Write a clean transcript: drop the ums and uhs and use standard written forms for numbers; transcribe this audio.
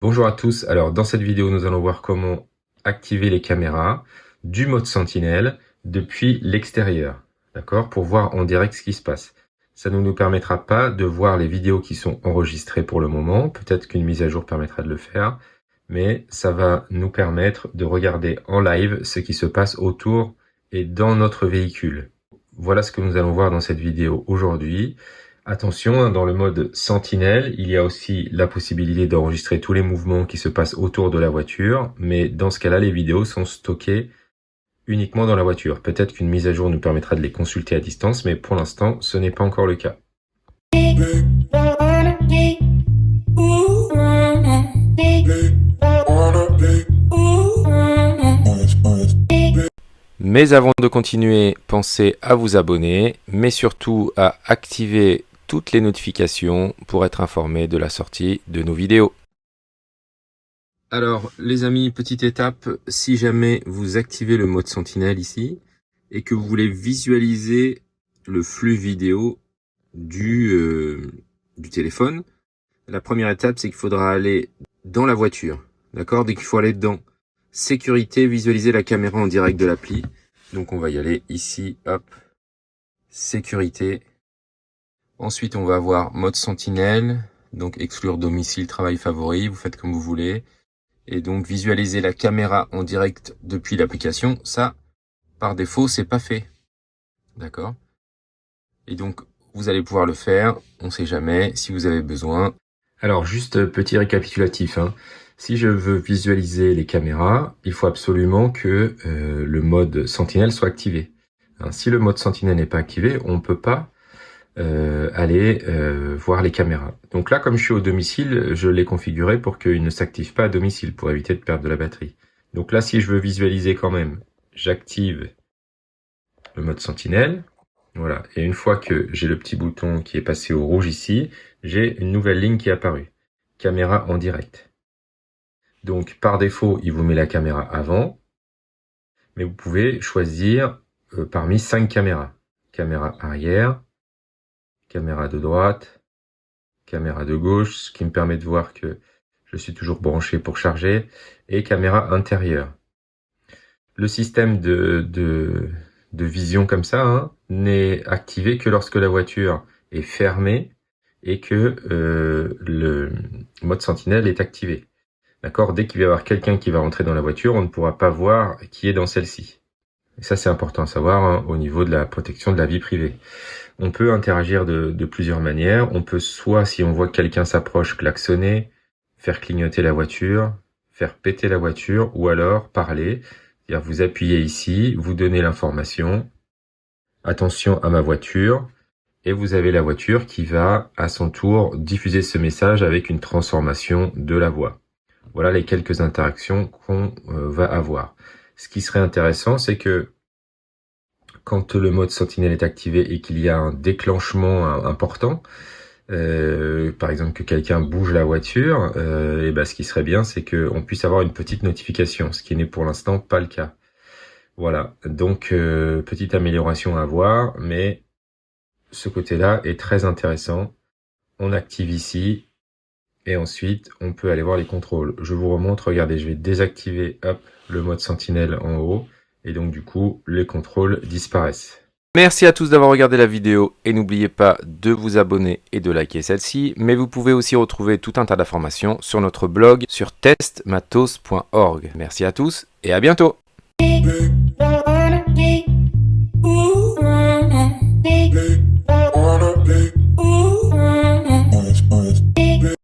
Bonjour à tous, alors dans cette vidéo nous allons voir comment activer les caméras du mode sentinelle depuis l'extérieur, d'accord, pour voir en direct ce qui se passe. Ça ne nous permettra pas de voir les vidéos qui sont enregistrées pour le moment, peut-être qu'une mise à jour permettra de le faire, mais ça va nous permettre de regarder en live ce qui se passe autour et dans notre véhicule. Voilà ce que nous allons voir dans cette vidéo aujourd'hui. Attention, dans le mode sentinelle, il y a aussi la possibilité d'enregistrer tous les mouvements qui se passent autour de la voiture, mais dans ce cas-là, les vidéos sont stockées uniquement dans la voiture. Peut-être qu'une mise à jour nous permettra de les consulter à distance, mais pour l'instant, ce n'est pas encore le cas. Mais avant de continuer, pensez à vous abonner, mais surtout à activer toutes les notifications pour être informé de la sortie de nos vidéos. Alors les amis, petite étape, si jamais vous activez le mode sentinelle ici et que vous voulez visualiser le flux vidéo du téléphone, la première étape c'est qu'il faudra aller dans la voiture, d'accord? Dès qu'il faut aller dans sécurité, visualiser la caméra en direct de l'appli. Donc on va y aller ici, hop, sécurité. Ensuite, on va avoir mode sentinelle, donc exclure domicile, travail favori, vous faites comme vous voulez. Et donc visualiser la caméra en direct depuis l'application, ça, par défaut, c'est pas fait. D'accord? Et donc, vous allez pouvoir le faire, on ne sait jamais, si vous avez besoin. Alors, juste petit récapitulatif, hein. Si je veux visualiser les caméras, il faut absolument que le mode sentinelle soit activé. Hein, si le mode sentinelle n'est pas activé, on ne peut pas aller voir les caméras. Donc là, comme je suis au domicile, je l'ai configuré pour qu'il ne s'active pas à domicile, pour éviter de perdre de la batterie. Donc là, si je veux visualiser quand même, j'active le mode sentinelle. Voilà, et une fois que j'ai le petit bouton qui est passé au rouge ici, j'ai une nouvelle ligne qui est apparue. Caméra en direct. Donc par défaut, il vous met la caméra avant, mais vous pouvez choisir parmi 5 caméras. Caméra arrière, caméra de droite, caméra de gauche, ce qui me permet de voir que je suis toujours branché pour charger, et caméra intérieure. Le système de vision comme ça n'est activé que lorsque la voiture est fermée et que le mode sentinelle est activé. D'accord? Dès qu'il va y avoir quelqu'un qui va rentrer dans la voiture, on ne pourra pas voir qui est dans celle-ci. Et ça, c'est important à savoir au niveau de la protection de la vie privée. On peut interagir de plusieurs manières. On peut soit, si on voit que quelqu'un s'approche, klaxonner, faire clignoter la voiture, faire péter la voiture, ou alors parler. C'est-à-dire vous appuyez ici, vous donnez l'information, attention à ma voiture, et vous avez la voiture qui va à son tour diffuser ce message avec une transformation de la voix. Voilà les quelques interactions qu'on va avoir. Ce qui serait intéressant, c'est que quand le mode sentinelle est activé et qu'il y a un déclenchement important, par exemple que quelqu'un bouge la voiture, et ben ce qui serait bien, c'est qu'on puisse avoir une petite notification, ce qui n'est pour l'instant pas le cas. Voilà, donc petite amélioration à voir, mais ce côté-là est très intéressant. On active ici, et ensuite on peut aller voir les contrôles. Je vous remontre, regardez, je vais désactiver hop, le mode sentinelle en haut, et donc du coup les contrôles disparaissent. Merci à tous d'avoir regardé la vidéo et n'oubliez pas de vous abonner et de liker celle-ci, mais vous pouvez aussi retrouver tout un tas d'informations sur notre blog sur testmatos.org. Merci à tous et à bientôt.